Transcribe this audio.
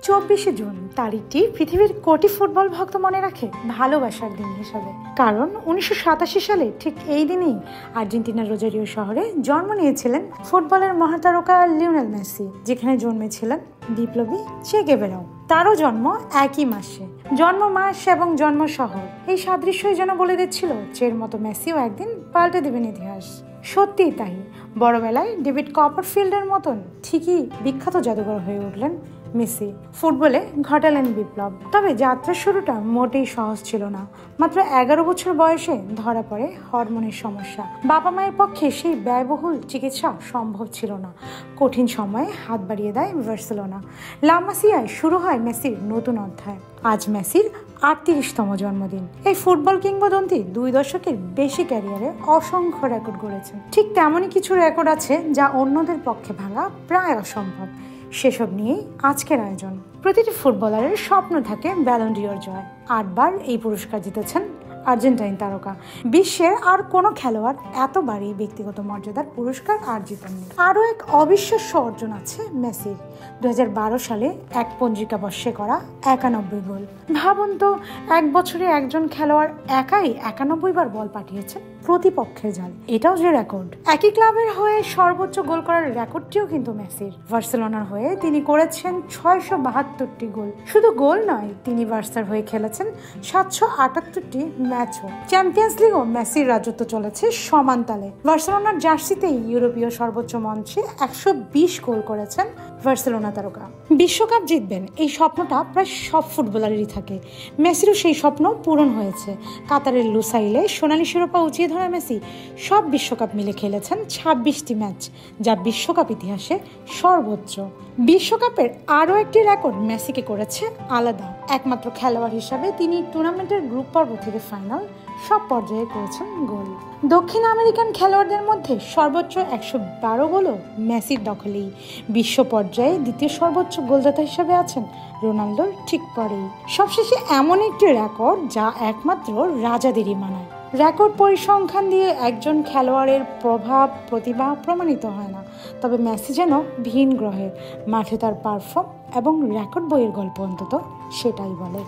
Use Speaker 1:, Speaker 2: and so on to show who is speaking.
Speaker 1: 24শে June তারিখটি পৃথিবীর কোটি ফুটবল ভক্ত মনে রাখে ভালোবাসার দিন হিসাবে। কারণ 1987 সালে ঠিক এই দিনেই আর্জেন্টিনার রোজারিও শহরে জন্ম নিয়েছিলেন ফুটবলের মহাতারকা লিওনেল মেসি, যেখানে জন্মেছিলেন বিপ্লবী চে গেভারাও। তারও জন্ম একই মাসে। জন্ম মাস এবং জন্ম শহর, এই সাদৃশ্যই যেন বলে দিচ্ছিল চের মতো মেসিও একদিন পাল্টে দেবেন ইতিহাস। সত্যিই তাই, বড়বেলায় ডেভিড কপারফিল্ডের মতন ঠিকই বিখ্যাত জাদুঘর হয়ে উঠলেন মেসি। ফুটবলে ঘটালেন বিপ্লব। তবে যাত্রার শুরুটা মোটেই সহজ ছিল না। মাত্র 11 বছর বয়সে ধরা পড়ে হরমোনের সমস্যা। বাবা মায়ের পক্ষে সেই ব্যয়বহুল চিকিৎসা সম্ভব ছিল না। কঠিন সময়ে হাত বাড়িয়ে দেয় বার্সেলোনা। লা মাসিয়ায় শুরু হয় মেসির নতুন অধ্যায়। আজ মেসির 38তম জন্মদিন। এই ফুটবল কিংবদন্তি 2 দশকের বেশি ক্যারিয়ারে অসংখ্য রেকর্ড গড়েছেন। ঠিক তেমনই কিছু রেকর্ড আছে যা অন্যদের পক্ষে ভাঙা প্রায় অসম্ভব। সেসব নিয়েই আজকের আয়োজন। প্রতিটি ফুটবলারের স্বপ্ন থাকে ব্যালন ডিওর জয়। 8 বার এই পুরস্কার জিতেছেন আর্জেন্টাইন তারকা। বিশ্বের আর কোনো খেলোয়াড় এতবারই ব্যক্তিগত মর্যাদার পুরস্কার আর জিতেননি। আরও এক অবিশ্বাস্য অর্জন আছে মেসির। 2012 সালে এক পঞ্জিকা বর্ষে করা 91 গোল। ভাবুন তো, এক বছরে একজন খেলোয়াড় একাই 91 বার বল পাঠিয়েছেন প্রতিপক্ষের জাল। এটাও যে রেকর্ড। একই ক্লাবের হয়ে সর্বোচ্চ গোল করার রেকর্ডটিও কিন্তু মেসির। বার্সেলোনার হয়ে তিনি করেছেন 672টি গোল। শুধু গোল নয়, তিনি বার্সার হয়ে খেলেছেন 778টি ম্যাচও। চ্যাম্পিয়ন্স লিগও মেসির রাজত্ব চলেছে সমান তালে। বার্সেলোনার জার্সিতেই ইউরোপীয় সর্বোচ্চ মঞ্চে 120 গোল করেছেন বার্সেলোনা তারকা। বিশ্বকাপ জিতবেন, এই স্বপ্নটা প্রায় সব ফুটবলারেরই থাকে। মেসিরও সেই স্বপ্ন পূরণ হয়েছে। কাতারের লুসাইলে সোনালী শিরোপা উঁচিয়ে ধরা মেসি সব বিশ্বকাপ মিলে খেলেছেন 26টি ম্যাচ, যা বিশ্বকাপ ইতিহাসে সর্বোচ্চ। বিশ্বকাপের আরও একটি রেকর্ড মেসিকে করেছে আলাদা। একমাত্র খেলোয়াড় হিসাবে তিনি টুর্নামেন্টের গ্রুপ পর্ব থেকে ফাইনাল সব পর্যায়ে করেছেন গোল। দক্ষিণ আমেরিকান খেলোয়াড়দের মধ্যে সর্বোচ্চ 112 গোলও মেসির দখলেই। বিশ্ব পর্যায়ে দ্বিতীয় সর্বোচ্চ গোলদাতা হিসেবে আছেন রোনালদোর ঠিক পরেই। সবশেষে এমন একটি রেকর্ড যা একমাত্র রাজাদেরই মানায়। রেকর্ড পরিসংখ্যান দিয়ে একজন খেলোয়াড়ের প্রভাব প্রতিভা প্রমাণিত হয় না, তবে মেসি যেন ভিন গ্রহের। মাঠে তার পারফর্ম এবং রেকর্ড বইয়ের গল্প অন্তত সেটাই বলে।